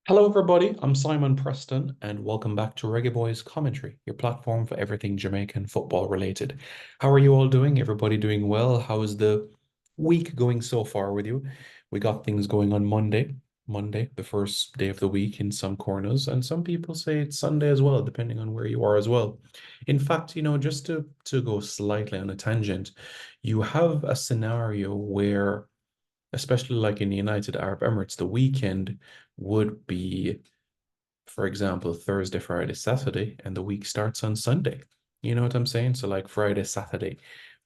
Hello, everybody. I'm Simon Preston, and welcome back to Reggae Boys Commentary, your platform for everything Jamaican football related. How are you all doing? Everybody doing well? How is the week going so far with you? We got things going on Monday, the first day of the week in some corners, and some people say it's Sunday as well, depending on where you are as well. In fact, just to go slightly on a tangent, you have a scenario where especially like in the United Arab Emirates, the weekend would be, for example, Thursday, Friday, Saturday, and the week starts on Sunday. You know what I'm saying? So like Friday, Saturday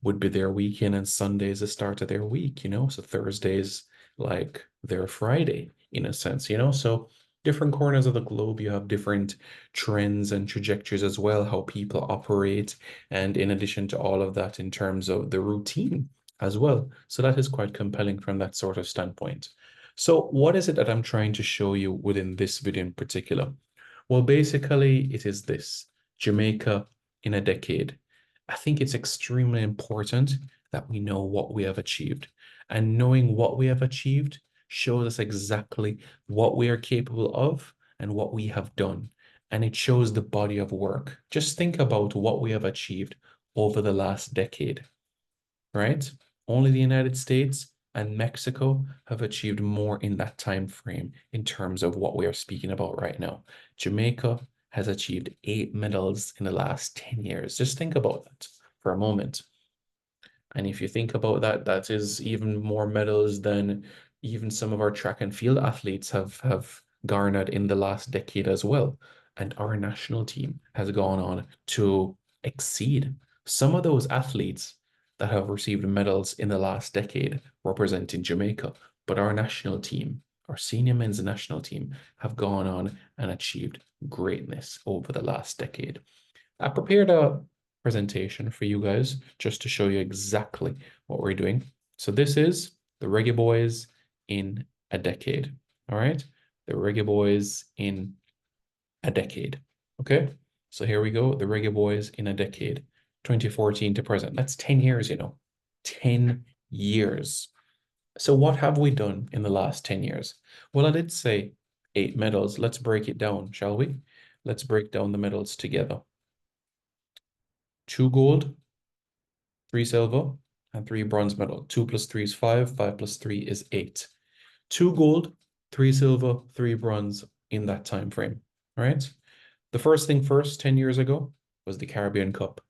would be their weekend, and Sunday is the start of their week. So Thursday's like their Friday in a sense. So different corners of the globe, you have different trends and trajectories as well, how people operate. And in addition to all of that, in terms of the routine as well. So that is quite compelling from that sort of standpoint. So what is it that I'm trying to show you within this video in particular? Well, basically, it is this Jamaica in a decade. I think it's extremely important that we know what we have achieved. And knowing what we have achieved shows us exactly what we are capable of and what we have done. And it shows the body of work. Just think about what we have achieved over the last decade, right? Only the United States and Mexico have achieved more in that time frame in terms of what we are speaking about right now. Jamaica has achieved 8 medals in the last 10 years. Just think about that for a moment. And if you think about that, that is even more medals than even some of our track and field athletes have garnered in the last decade as well. And our national team has gone on to exceed some of those athletes that have received medals in the last decade representing Jamaica. But our national team, our senior men's national team, have gone on and achieved greatness over the last decade. I prepared a presentation for you guys just to show you exactly what we're doing. So this is the Reggae Boys in a decade. All right. The Reggae Boys in a decade. Okay. So here we go. The Reggae Boys in a decade, 2014 to present. That's 10 years. 10 years. So what have we done in the last 10 years? Well, I did say 8 medals. Let's break it down, shall we? Let's break down the medals together. 2 gold, 3 silver, and 3 bronze medal. 2 plus 3 is 5, 5 plus 3 is 8. 2 gold, 3 silver, 3 bronze in that time frame. Right? The first thing first, 10 years ago, was the Caribbean Cup.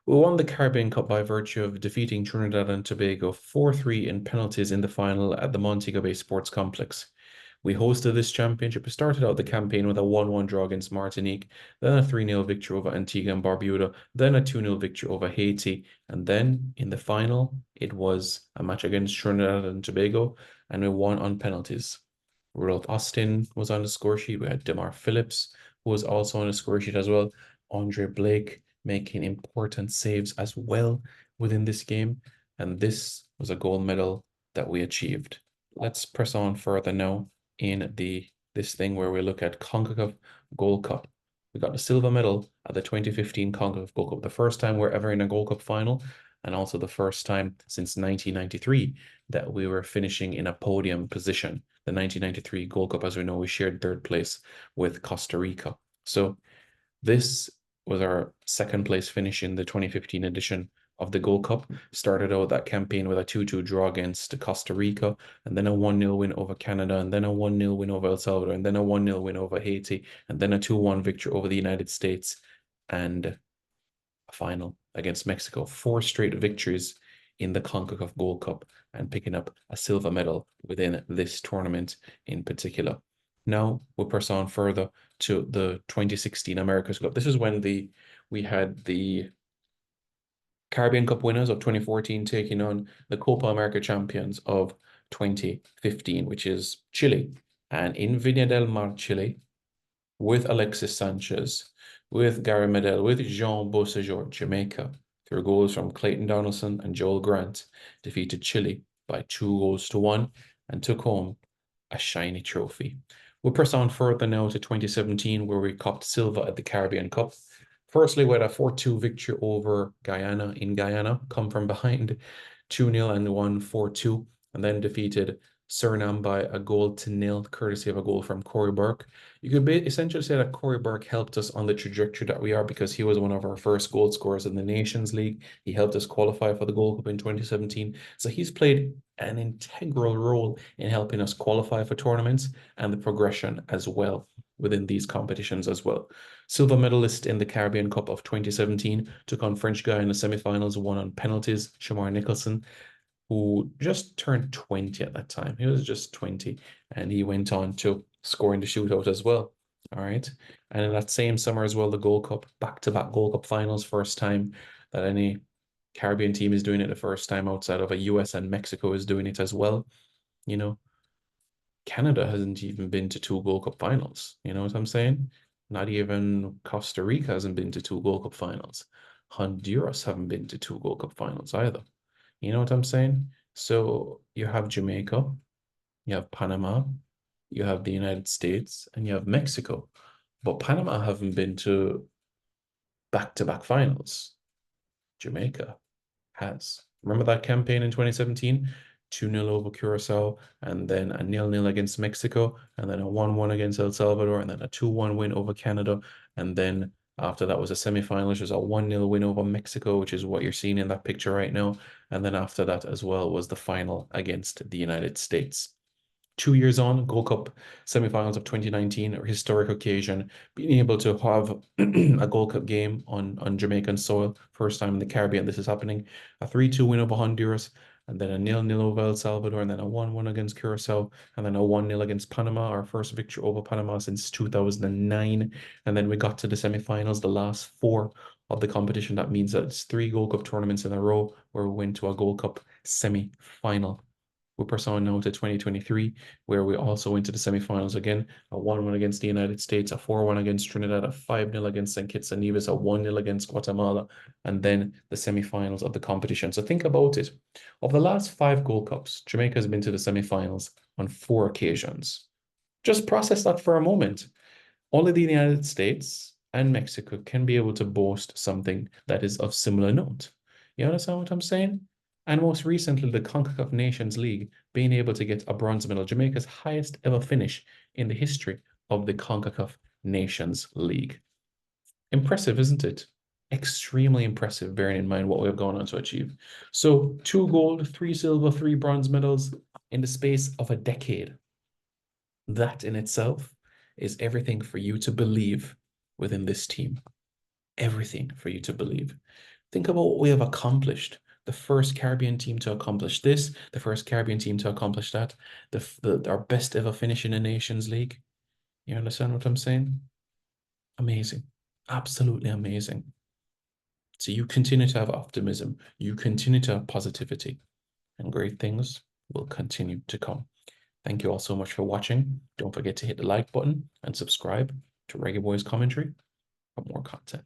We won the Caribbean Cup by virtue of defeating Trinidad and Tobago 4-3 in penalties in the final at the Montego Bay Sports Complex. We hosted this championship. We started out the campaign with a 1-1 draw against Martinique, then a 3-0 victory over Antigua and Barbuda, then a 2-0 victory over Haiti, and then in the final, it was a match against Trinidad and Tobago, and we won on penalties. Rudolph Austin was on the score sheet. We had Demar Phillips, who was also on the score sheet as well. Andre Blake making important saves as well within this game. And this was a gold medal that we achieved. Let's press on further now in this thing where we look at CONCACAF Gold Cup. We got the silver medal at the 2015 CONCACAF Gold Cup, the first time we're ever in a Gold Cup final, and also the first time since 1993 that we were finishing in a podium position. The 1993 Gold Cup, as we know, we shared third place with Costa Rica. So this was our second place finish in the 2015 edition of the Gold Cup. Started out that campaign with a 2-2 draw against Costa Rica, and then a 1-0 win over Canada, and then a 1-0 win over El Salvador, and then a 1-0 win over Haiti, and then a 2-1 victory over the United States, and a final against Mexico. 4 straight victories in the CONCACAF Gold Cup and picking up a silver medal within this tournament in particular. Now we'll press on further to the 2016 America's Cup. This is when we had the Caribbean Cup winners of 2014 taking on the Copa America champions of 2015, which is Chile. And in Viña del Mar, Chile, with Alexis Sanchez, with Gary Medel, with Jean Beausejour, Jamaica, through goals from Clayton Donaldson and Joel Grant, defeated Chile by 2 goals to 1 and took home a shiny trophy. We'll press on further now to 2017, where we copped silver at the Caribbean Cup. Firstly, we had a 4-2 victory over Guyana in Guyana, come from behind 2-0 and won 4-2, and then defeated Suriname by a goal to nil, courtesy of a goal from Corey Burke. You could essentially say that Corey Burke helped us on the trajectory that we are because he was one of our first goal scorers in the Nations League. He helped us qualify for the Gold Cup in 2017. So he's played an integral role in helping us qualify for tournaments and the progression as well within these competitions as well. Silver medalist in the Caribbean Cup of 2017, took on French guy in the semifinals, won on penalties, Shamar Nicholson, who just turned 20 at that time. He was just 20, and he went on to score in the shootout as well. All right. And in that same summer as well, the Gold Cup, back-to-back Gold Cup finals, first time that any Caribbean team is doing it, the first time outside of a US and Mexico is doing it as well. You know, Canada hasn't even been to two Gold Cup finals. You know what I'm saying? Not even Costa Rica hasn't been to two Gold Cup finals. Honduras haven't been to two Gold Cup finals either. You know what I'm saying? So you have Jamaica, you have Panama, you have the United States, and you have Mexico. But Panama haven't been to back-to-back finals. Jamaica has. Remember that campaign in 2017? 2-0 over Curacao, and then a 0-0 against Mexico, and then a 1-1 against El Salvador, and then a 2-1 win over Canada. And then after that was a semi-final, which was a 1-0 win over Mexico, which is what you're seeing in that picture right now. And then after that as well was the final against the United States. 2 years on, Gold Cup semifinals of 2019, a historic occasion, being able to have a Gold Cup game on Jamaican soil, first time in the Caribbean this is happening. A 3-2 win over Honduras, and then a 0-0 over El Salvador, and then a 1-1 against Curacao, and then a 1-0 against Panama, our first victory over Panama since 2009. And then we got to the semifinals, the last four of the competition. That means that it's three Gold Cup tournaments in a row where we went to a Gold Cup semi-final. We press on now to 2023, where we also went to the semifinals again, a 1-1 against the United States, a 4-1 against Trinidad, a 5-0 against St. Kitts and Nevis, a 1-0 against Guatemala, and then the semifinals of the competition. So think about it. Of the last five Gold Cups, Jamaica has been to the semifinals on 4 occasions. Just process that for a moment. Only the United States and Mexico can be able to boast something that is of similar note. You understand what I'm saying? And most recently, the CONCACAF Nations League being able to get a bronze medal, Jamaica's highest ever finish in the history of the CONCACAF Nations League. Impressive, isn't it? Extremely impressive, bearing in mind what we've gone on to achieve. So 2 gold, 3 silver, 3 bronze medals in the space of a decade. That in itself is everything for you to believe within this team. Everything for you to believe. Think about what we have accomplished. The first Caribbean team to accomplish this, the first Caribbean team to accomplish that, our best ever finish in the Nations League. You understand what I'm saying? Amazing. Absolutely amazing. So you continue to have optimism. You continue to have positivity, and great things will continue to come. Thank you all so much for watching. Don't forget to hit the like button and subscribe to Reggae Boys Commentary for more content.